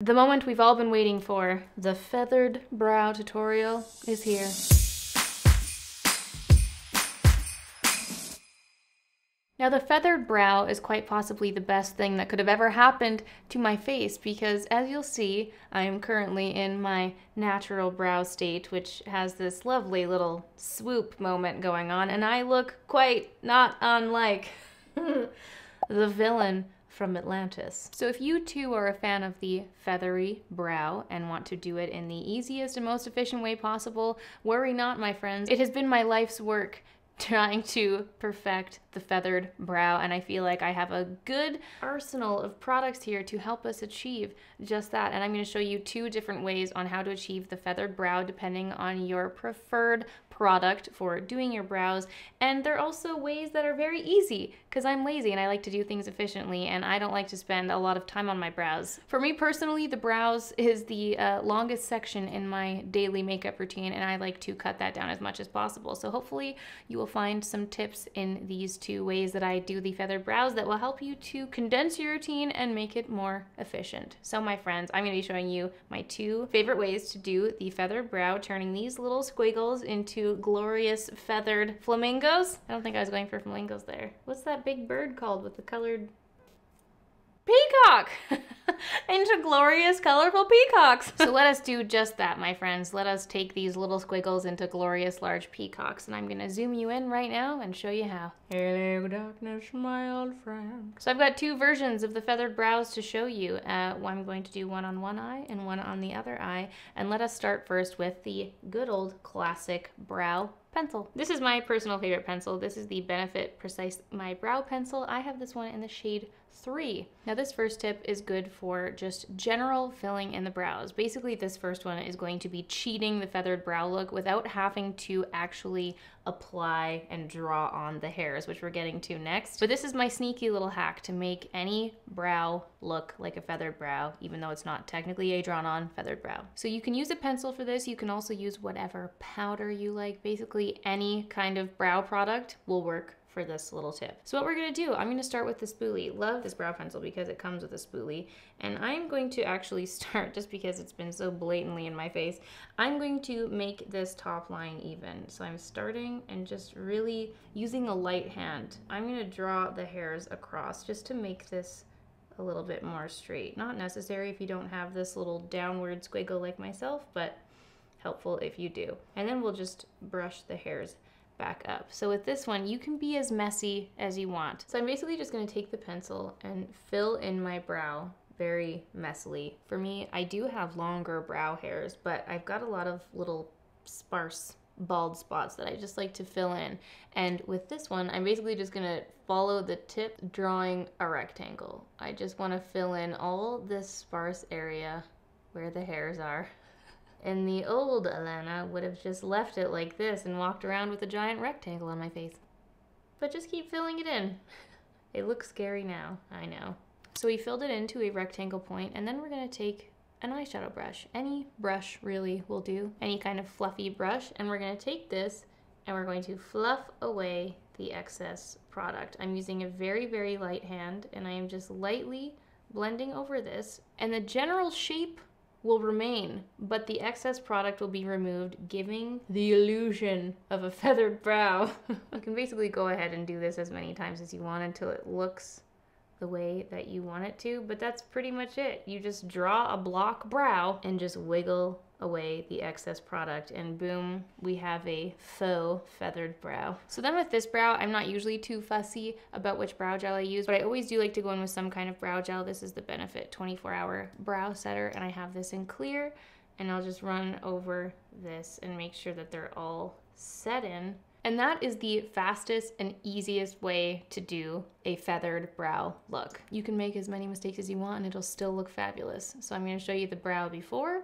The moment we've all been waiting for, the feathered brow tutorial, is here. Now the feathered brow is quite possibly the best thing that could have ever happened to my face because as you'll see, I am currently in my natural brow state, which has this lovely little swoop moment going on, and I look quite not unlike the villain from Atlantis. So if you too are a fan of the feathery brow and want to do it in the easiest and most efficient way possible, worry not, my friends. It has been my life's work trying to perfect the feathered brow, and I feel like I have a good arsenal of products here to help us achieve just that. And I'm going to show you 2 different ways on how to achieve the feathered brow depending on your preferred product for doing your brows. And they're also ways that are very easy because I'm lazy and I like to do things efficiently and I don't like to spend a lot of time on my brows. For me personally, the brows is the longest section in my daily makeup routine, and I like to cut that down as much as possible. So hopefully you will find some tips in these 2 ways that I do the feathered brows that will help you to condense your routine and make it more efficient. So my friends, I'm going to be showing you my 2 favorite ways to do the feathered brow, turning these little squiggles into glorious feathered flamingos. I don't think I was going for flamingos there. What's that big bird called with the colored... Peacock! Into glorious, colorful peacocks. So let us do just that, my friends. Let us take these little squiggles into glorious, large peacocks. And I'm going to zoom you in right now and show you how. Hello, darkness, my old friend. So I've got 2 versions of the feathered brows to show you. I'm going to do one on one eye and one on the other eye. And let us start first with the good old classic brow pencil. This is my personal favorite pencil. This is the Benefit Precise My Brow Pencil. I have this one in the shade 3. Now this first tip is good for just general filling in the brows. Basically this first one is going to be cheating the feathered brow look without having to actually apply and draw on the hairs, which we're getting to next. But this is my sneaky little hack to make any brow look like a feathered brow, even though it's not technically a drawn on feathered brow. So you can use a pencil for this. You can also use whatever powder you like. Basically any kind of brow product will work for this little tip. So what we're gonna do, I'm gonna start with the spoolie. Love this brow pencil because it comes with a spoolie. And I'm going to actually start, just because it's been so blatantly in my face, I'm going to make this top line even. So I'm starting and just really using a light hand. I'm gonna draw the hairs across just to make this a little bit more straight. Not necessary if you don't have this little downward squiggle like myself, but helpful if you do. And then we'll just brush the hairs back up. So with this one, you can be as messy as you want. So I'm basically just going to take the pencil and fill in my brow very messily. For me, I do have longer brow hairs, but I've got a lot of little sparse bald spots that I just like to fill in. And with this one, I'm basically just going to follow the tip, drawing a rectangle. I just want to fill in all this sparse area where the hairs are. And the old Alana would have just left it like this and walked around with a giant rectangle on my face. But just keep filling it in. It looks scary now, I know. So we filled it into a rectangle point, and then we're gonna take an eyeshadow brush. Any brush really will do, any kind of fluffy brush, and we're gonna take this and we're going to fluff away the excess product. I'm using a very, very light hand, and I am just lightly blending over this, and the general shape will remain, but the excess product will be removed, giving the illusion of a feathered brow. You can basically go ahead and do this as many times as you want until it looks the way that you want it to, but that's pretty much it. You just draw a block brow and just wiggle away the excess product, and boom, we have a faux feathered brow. So then with this brow, I'm not usually too fussy about which brow gel I use, but I always do like to go in with some kind of brow gel. This is the Benefit 24-hour brow setter, and I have this in clear, and I'll just run over this and make sure that they're all set in. And that is the fastest and easiest way to do a feathered brow look. You can make as many mistakes as you want and it'll still look fabulous. So I'm going to show you the brow before,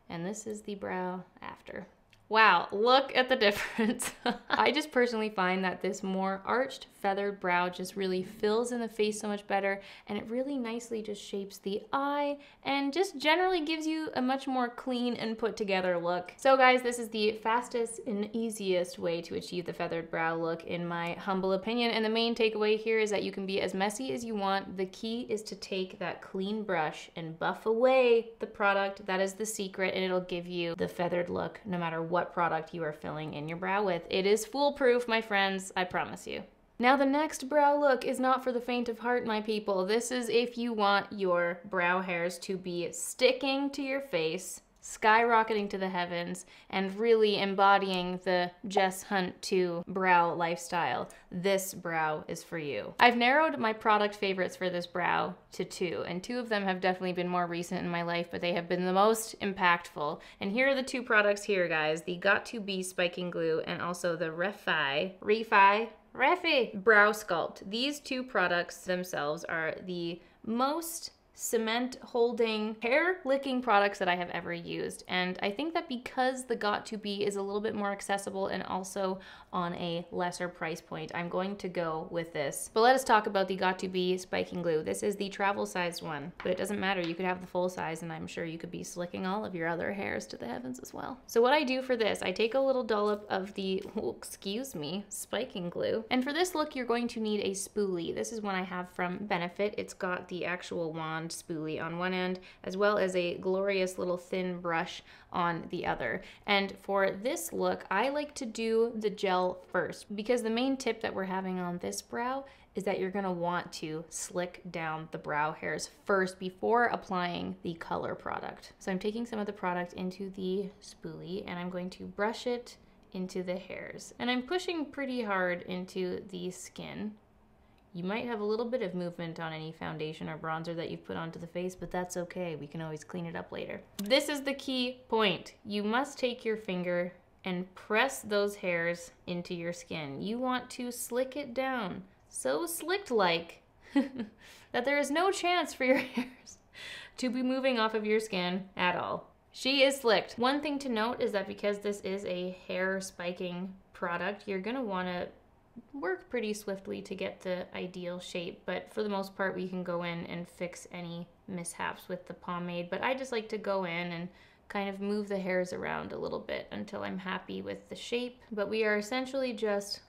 and this is the brow after. Wow, look at the difference. I just personally find that this more arched feathered brow just really fills in the face so much better, and it really nicely just shapes the eye and just generally gives you a much more clean and put together look. So guys, this is the fastest and easiest way to achieve the feathered brow look in my humble opinion, and the main takeaway here is that you can be as messy as you want. The key is to take that clean brush and buff away the product. That is the secret, and it'll give you the feathered look no matter what product you are filling in your brow with. It is foolproof, my friends, I promise you. Now the next brow look is not for the faint of heart, my people. This is if you want your brow hairs to be sticking to your face, skyrocketing to the heavens, and really embodying the Jess Hunt 2 brow lifestyle. This brow is for you. I've narrowed my product favorites for this brow to 2, and 2 of them have definitely been more recent in my life, but they have been the most impactful. And here are the 2 products here, guys. The Got2b Spiking Glue and also the Refy Brow Sculpt. These 2 products themselves are the most cement holding, hair licking products that I have ever used. And I think that because the Got2b is a little bit more accessible and also on a lesser price point, I'm going to go with this. But let us talk about the Got2b Spiking Glue. This is the travel sized one, but it doesn't matter. You could have the full size and I'm sure you could be slicking all of your other hairs to the heavens as well. So what I do for this, I take a little dollop of the, spiking glue. And for this look, you're going to need a spoolie. This is one I have from Benefit. It's got the actual wand spoolie on one end, as well as a glorious little thin brush on the other. And for this look, I like to do the gel first, because the main tip that we're having on this brow is that you're gonna want to slick down the brow hairs first before applying the color product. So I'm taking some of the product into the spoolie and I'm going to brush it into the hairs. And I'm pushing pretty hard into the skin. You might have a little bit of movement on any foundation or bronzer that you've put onto the face, but that's okay. We can always clean it up later. This is the key point. You must take your finger and press those hairs into your skin. You want to slick it down, so slicked-like that there is no chance for your hairs to be moving off of your skin at all. She is slicked. One thing to note is that because this is a hair spiking product, you're gonna wanna work pretty swiftly to get the ideal shape, but for the most part we can go in and fix any mishaps with the pomade. But I just like to go in and kind of move the hairs around a little bit until I'm happy with the shape. But we are essentially just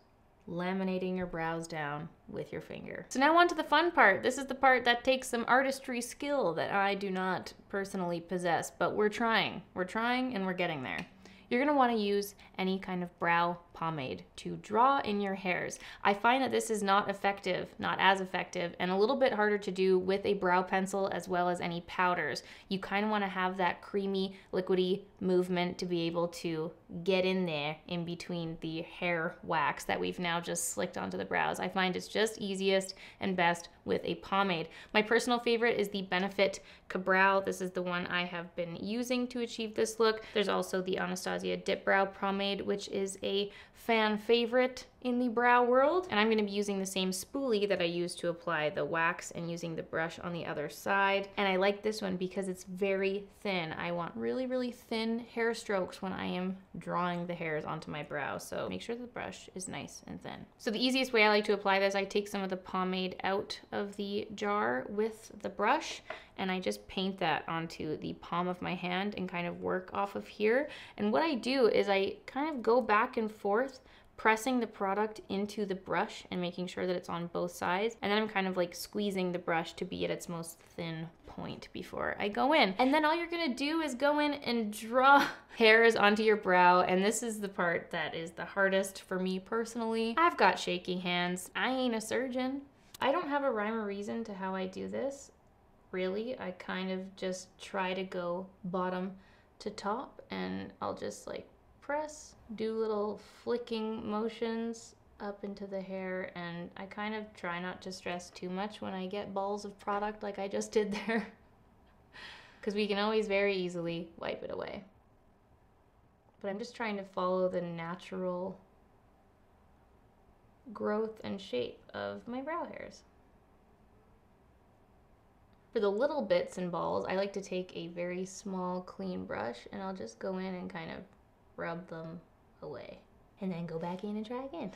laminating your brows down with your finger. So now on to the fun part. This is the part that takes some artistry skill that I do not personally possess, but we're trying and we're getting there. You're gonna wanna use any kind of brow pomade to draw in your hairs. I find that this is not as effective, and a little bit harder to do with a brow pencil as well as any powders. You kind of wanna have that creamy, liquidy movement to be able to get in there in between the hair wax that we've now just slicked onto the brows. I find it's just easiest and best with a pomade. My personal favorite is the Benefit Kabrow. This is the one I have been using to achieve this look. There's also the Anastasia Dip Brow Pomade, which is a fan favorite in the brow world. And I'm going to be using the same spoolie that I used to apply the wax and using the brush on the other side. And I like this one because it's very thin. I want really, really thin hair strokes when I am drawing the hairs onto my brow. So make sure the brush is nice and thin. So the easiest way I like to apply this, I take some of the pomade out of the jar with the brush and I just paint that onto the palm of my hand and kind of work off of here. And what I do is I kind of go back and forth, pressing the product into the brush and making sure that it's on both sides. And then I'm kind of like squeezing the brush to be at its most thin point before I go in. And then all you're gonna do is go in and draw hairs onto your brow. And this is the part that is the hardest for me personally. I've got shaky hands. I ain't a surgeon. I don't have a rhyme or reason to how I do this. Really, I kind of just try to go bottom to top and I'll just like press, do little flicking motions up into the hair, and I kind of try not to stress too much when I get balls of product like I just did there, because we can always very easily wipe it away. But I'm just trying to follow the natural growth and shape of my brow hairs. For the little bits and balls, I like to take a very small clean brush and I'll just go in and kind of rub them away. And then go back in and try again.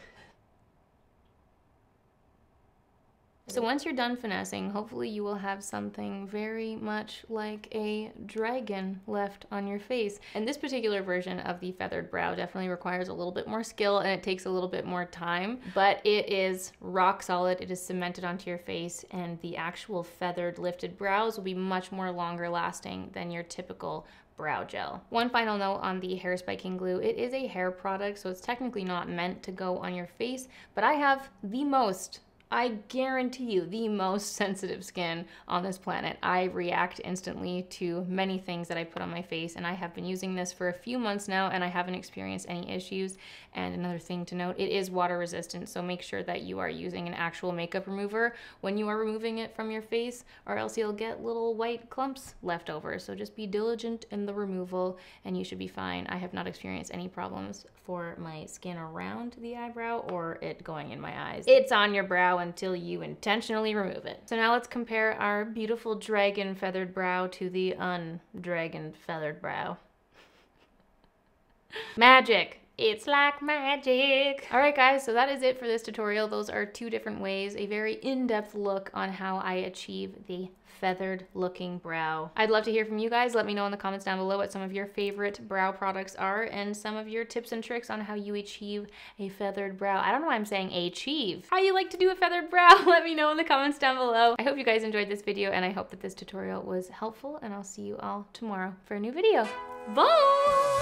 So once you're done finessing, hopefully you will have something very much like a dragon left on your face. And this particular version of the feathered brow definitely requires a little bit more skill and it takes a little bit more time, but it is rock solid. It is cemented onto your face, and the actual feathered lifted brows will be much more longer lasting than your typical brow gel. One final note on the hair spiking glue. It is a hair product, so it's technically not meant to go on your face, but I have the most, I guarantee you, the most sensitive skin on this planet. I react instantly to many things that I put on my face, and I have been using this for a few months now, and I haven't experienced any issues. And another thing to note, it is water resistant, so make sure that you are using an actual makeup remover when you are removing it from your face, or else you'll get little white clumps left over. So just be diligent in the removal, and you should be fine. I have not experienced any problems for my skin around the eyebrow or it going in my eyes. It's on your brow until you intentionally remove it. So now let's compare our beautiful dragon feathered brow to the undragon feathered brow. Magic! It's like magic. All right, guys, so that is it for this tutorial. Those are two different ways, a very in-depth look on how I achieve the feathered looking brow. I'd love to hear from you guys. Let me know in the comments down below what some of your favorite brow products are and some of your tips and tricks on how you achieve a feathered brow. I don't know why I'm saying achieve. How you like to do a feathered brow? Let me know in the comments down below. I hope you guys enjoyed this video, and I hope that this tutorial was helpful, and I'll see you all tomorrow for a new video. Bye!